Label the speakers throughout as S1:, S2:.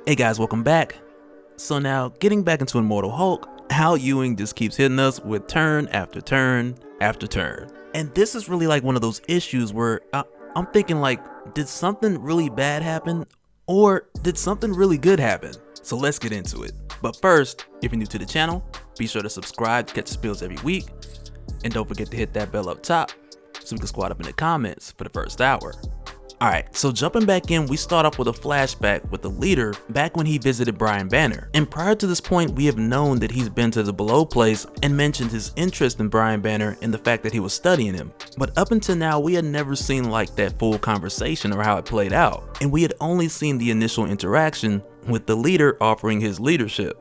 S1: Hey guys, welcome back. So now, getting back into Immortal Hulk, Hal Ewing just keeps hitting us with turn after turn after turn. And this is really like one of those issues where I'm thinking like, did something really bad happen? Or did something really good happen? So let's get into it. But first, if you're new to the channel, be sure to subscribe to catch spills every week. And don't forget to hit that bell up top so we can squad up in the comments for the first hour. Alright, so jumping back in, we start off with a flashback with the leader back when he visited Brian Banner. And prior to this point, we have known that he's been to the Below place and mentioned his interest in Brian Banner and the fact that he was studying him. But up until now, we had never seen like that full conversation or how it played out. And we had only seen the initial interaction with the leader offering his leadership.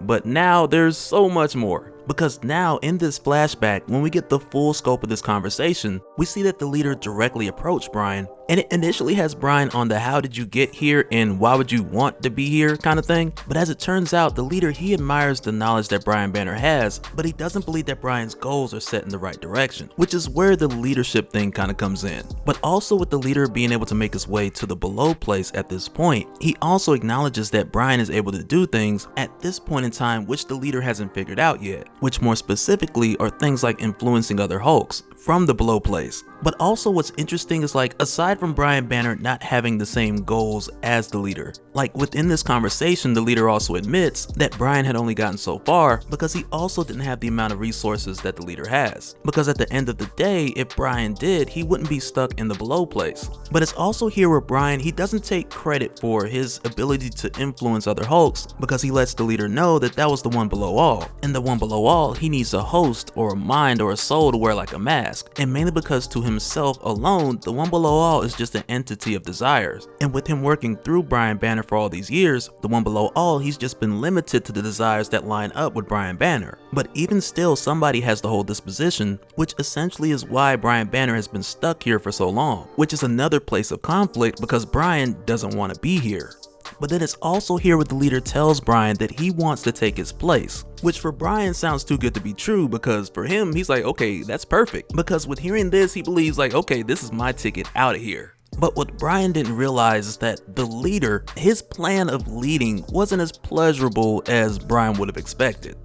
S1: But now there's so much more. Because now in this flashback, when we get the full scope of this conversation, we see that the leader directly approached Brian, and it initially has Brian on the how did you get here and why would you want to be here kind of thing. But as it turns out, the leader, he admires the knowledge that Brian Banner has, but he doesn't believe that Brian's goals are set in the right direction, which is where the leadership thing kind of comes in. But also with the leader being able to make his way to the Below place at this point, he also acknowledges that Brian is able to do things at this point in time which the leader hasn't figured out yet, which more specifically are things like influencing other Hulks from the Below place. But also what's interesting is like, aside from Brian Banner not having the same goals as the leader, like within this conversation, the leader also admits that Brian had only gotten so far because he also didn't have the amount of resources that the leader has. Because at the end of the day, if Brian did, he wouldn't be stuck in the Below place. But it's also here where Brian, he doesn't take credit for his ability to influence other Hulks because he lets the leader know that that was the one below all. And the one below all, he needs a host or a mind or a soul to wear like a mask. And mainly because to himself alone, the one below all is just an entity of desires. And with him working through Brian Banner for all these years, the one below all, he's just been limited to the desires that line up with Brian Banner. But even still, somebody has to hold this position, which essentially is why Brian Banner has been stuck here for so long, which is another place of conflict because Brian doesn't want to be here. But then it's also here where the leader tells Brian that he wants to take his place, which for Brian sounds too good to be true because for him, he's like, okay, that's perfect. Because with hearing this, he believes like, okay, this is my ticket out of here. But what Brian didn't realize is that the leader, his plan of leading wasn't as pleasurable as Brian would have expected.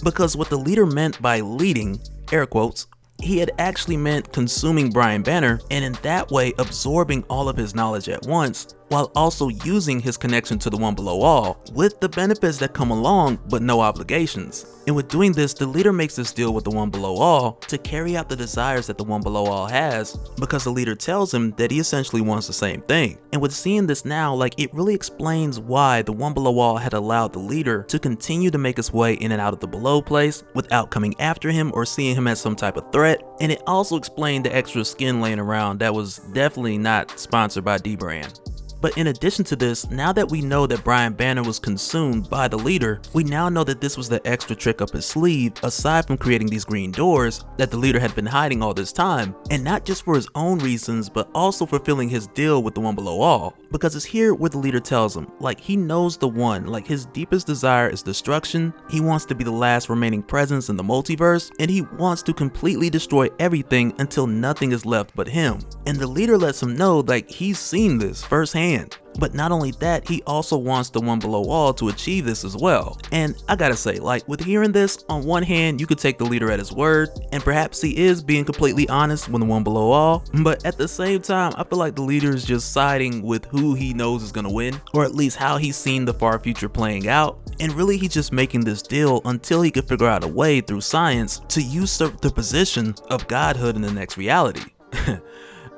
S1: Because what the leader meant by leading, air quotes, he had actually meant consuming Brian Banner and in that way absorbing all of his knowledge at once, while also using his connection to the one below all, with the benefits that come along but no obligations. And with doing this, the leader makes this deal with the one below all to carry out the desires that the one below all has, because the leader tells him that he essentially wants the same thing. And with seeing this now, like, it really explains why the one below all had allowed the leader to continue to make his way in and out of the Below place without coming after him or seeing him as some type of threat. And it also explained the extra skin laying around that was definitely not sponsored by D-Brand. But in addition to this, now that we know that Brian Banner was consumed by the leader, we now know that this was the extra trick up his sleeve, aside from creating these green doors that the leader had been hiding all this time, and not just for his own reasons, but also fulfilling his deal with the one below all. Because it's here where the leader tells him, like, he knows the one, like his deepest desire is destruction, he wants to be the last remaining presence in the multiverse, and he wants to completely destroy everything until nothing is left but him. And the leader lets him know like he's seen this firsthand. But not only that, he also wants the one below all to achieve this as well. And I gotta say, like, with hearing this, on one hand, you could take the leader at his word, and perhaps he is being completely honest with the one below all, but at the same time, I feel like the leader is just siding with who he knows is gonna win, or at least how he's seen the far future playing out. And really, he's just making this deal until he can figure out a way through science to usurp the position of godhood in the next reality.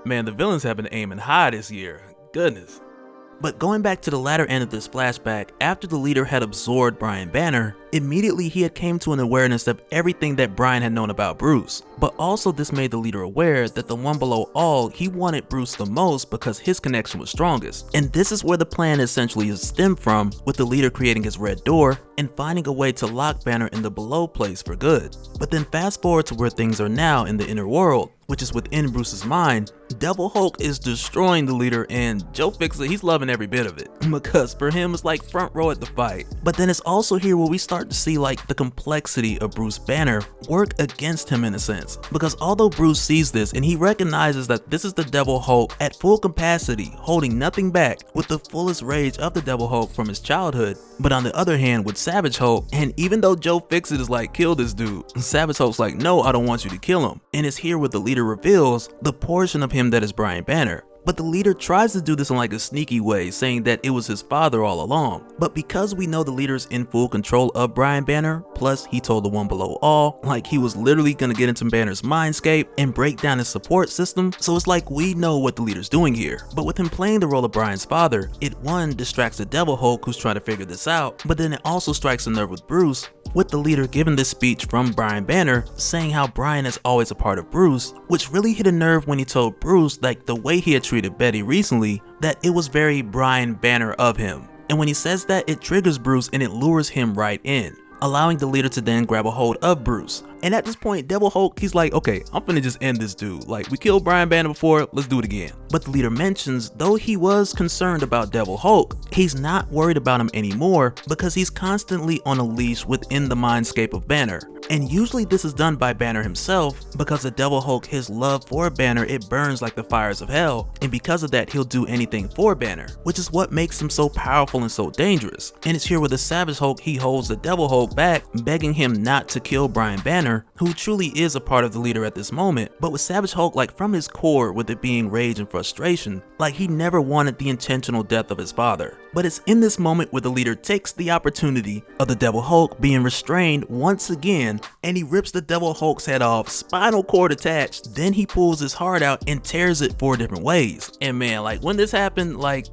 S1: Man, the villains have been aiming high this year. Goodness. But going back to the latter end of this flashback, after the leader had absorbed Brian Banner, immediately he had came to an awareness of everything that Brian had known about Bruce. But also this made the leader aware that the one below all, he wanted Bruce the most because his connection was strongest. And this is where the plan essentially is stemmed from, with the leader creating his red door and finding a way to lock Banner in the Below place for good. But then fast forward to where things are now in the inner world, which is within Bruce's mind. Devil Hulk is destroying the leader, and Joe Fixer, he's loving every bit of it, because for him it's like front row at the fight. But then it's also here where we start start to see like the complexity of Bruce Banner work against him in a sense. Because although Bruce sees this and he recognizes that this is the Devil Hulk at full capacity, holding nothing back, with the fullest rage of the Devil Hulk from his childhood, but on the other hand with Savage Hulk, and even though Joe Fixit is like, kill this dude, Savage Hulk's like, no, I don't want you to kill him. And it's here where the leader reveals the portion of him that is Brian Banner. But the leader tries to do this in like a sneaky way, saying that it was his father all along. But because we know the leader's in full control of Brian Banner, plus he told the one below all, like he was literally gonna get into Banner's mindscape and break down his support system, so it's like we know what the leader's doing here. But with him playing the role of Brian's father, it one distracts the Devil Hulk who's trying to figure this out, but then it also strikes a nerve with Bruce, with the leader giving this speech from Brian Banner saying how Brian is always a part of Bruce, which really hit a nerve when he told Bruce like the way he had treated Betty recently, that it was very Brian Banner of him. And when he says that, it triggers Bruce and it lures him right in, allowing the leader to then grab a hold of Bruce. And at this point, Devil Hulk, he's like, okay, I'm finna just end this dude. Like, we killed Brian Banner before, let's do it again. But the leader mentions, though he was concerned about Devil Hulk, he's not worried about him anymore because he's constantly on a leash within the mindscape of Banner. And usually this is done by Banner himself, because the Devil Hulk, his love for Banner, it burns like the fires of hell, and because of that he'll do anything for Banner, which is what makes him so powerful and so dangerous. And it's here where the Savage Hulk, he holds the Devil Hulk back, begging him not to kill Brian Banner, who truly is a part of the leader at this moment. But with Savage Hulk, like from his core, with it being rage and frustration, like he never wanted the intentional death of his father. But it's in this moment where the leader takes the opportunity of the Devil Hulk being restrained once again, and he rips the Devil Hulk's head off, spinal cord attached, then he pulls his heart out and tears it 4 different ways. And man, like when this happened, like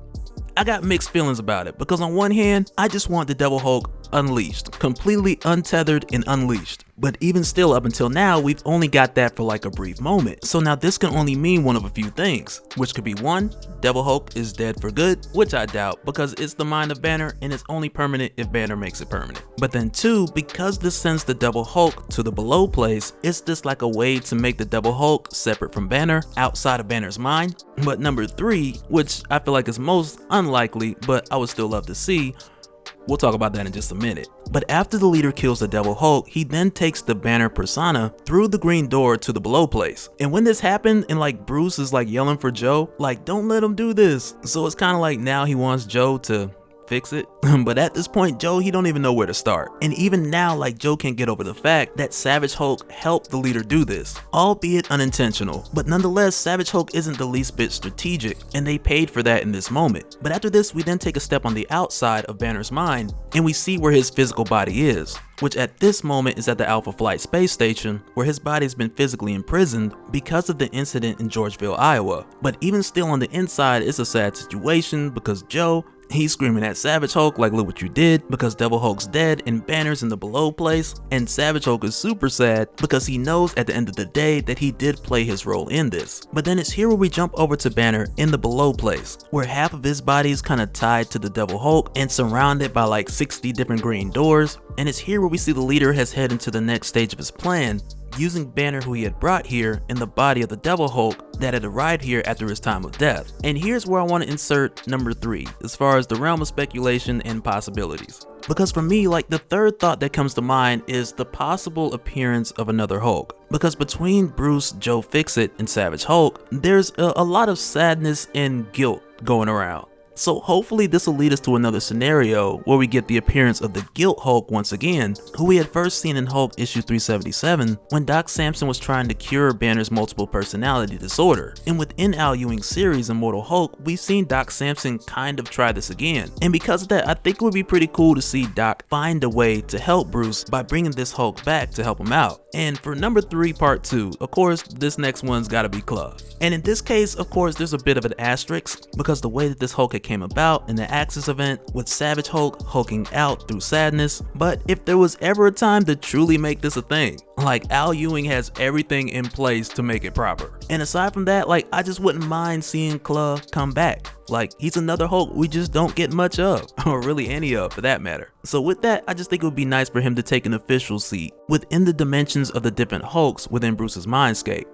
S1: I got mixed feelings about it, because on one hand, I just want the Devil Hulk unleashed, completely untethered and unleashed. But even still, up until now, we've only got that for like a brief moment. So now this can only mean one of a few things, which could be 1, Devil Hulk is dead for good, which I doubt, because it's the mind of Banner and it's only permanent if Banner makes it permanent. But then 2, because this sends the Devil Hulk to the below place, it's just like a way to make the Devil Hulk separate from Banner, outside of Banner's mind. But number 3, which I feel like is most unlikely, but I would still love to see, we'll talk about that in just a minute. But after the leader kills the Devil Hulk, he then takes the Banner persona through the green door to the below place. And when this happened, and like Bruce is like yelling for Joe, like don't let him do this. So it's kind of like now he wants Joe to fix it. But at this point, Joe, he don't even know where to start. And even now, like Joe can't get over the fact that Savage Hulk helped the leader do this, albeit unintentional. But nonetheless, Savage Hulk isn't the least bit strategic, and they paid for that in this moment. But after this, we then take a step on the outside of Banner's mind, and we see where his physical body is, which at this moment is at the Alpha Flight space station, where his body's been physically imprisoned because of the incident in Georgeville, Iowa. But even still on the inside, it's a sad situation, because Joe, he's screaming at Savage Hulk like, look what you did, because Devil Hulk's dead and Banner's in the below place. And Savage Hulk is super sad because he knows at the end of the day that he did play his role in this. But then it's here where we jump over to Banner in the below place, where half of his body is kind of tied to the Devil Hulk and surrounded by like 60 different green doors. And it's here where we see the leader has headed into the next stage of his plan, using Banner, who he had brought here, in the body of the Devil Hulk that had arrived here after his time of death. And here's where I want to insert number 3, as far as the realm of speculation and possibilities. Because for me, like the third thought that comes to mind is the possible appearance of another Hulk. Because between Bruce, Joe Fixit, and Savage Hulk, there's a lot of sadness and guilt going around. So hopefully this will lead us to another scenario where we get the appearance of the Guilt Hulk once again, who we had first seen in Hulk issue 377 when Doc Samson was trying to cure Banner's multiple personality disorder. And within Al Ewing's series Immortal Hulk, we've seen Doc Samson kind of try this again. And because of that, I think it would be pretty cool to see Doc find a way to help Bruce by bringing this Hulk back to help him out. And for number 3 part 2, of course this next one's gotta be Club. And in this case, of course, there's a bit of an asterisk, because the way that this Hulk had came about in the Axis event with Savage Hulk hulking out through sadness. But if there was ever a time to truly make this a thing, like Al Ewing has everything in place to make it proper. And aside from that, like I just wouldn't mind seeing Club come back. Like he's another Hulk we just don't get much of, or really any of for that matter. So with that, I just think it would be nice for him to take an official seat within the dimensions of the different Hulks within Bruce's mindscape.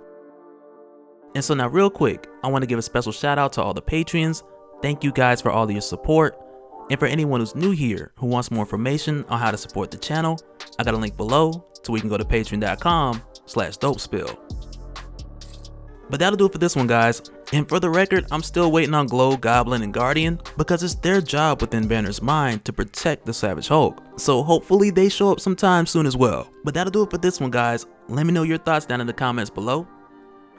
S1: And so now real quick, I want to give a special shout out to all the Patreons. Thank you guys for all of your support. And for anyone who's new here who wants more information on how to support the channel, I got a link below so we can go to patreon.com/dopespill. But that'll do it for this one, guys. And for the record, I'm still waiting on Glow, Goblin, and Guardian because it's their job within Banner's mind to protect the Savage Hulk. So hopefully they show up sometime soon as well. But that'll do it for this one, guys. Let me know your thoughts down in the comments below,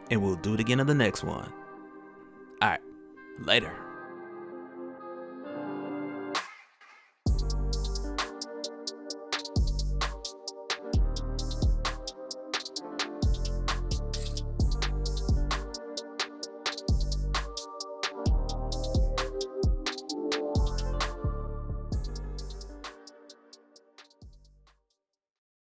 S1: and we'll do it again in the next one. Alright, later.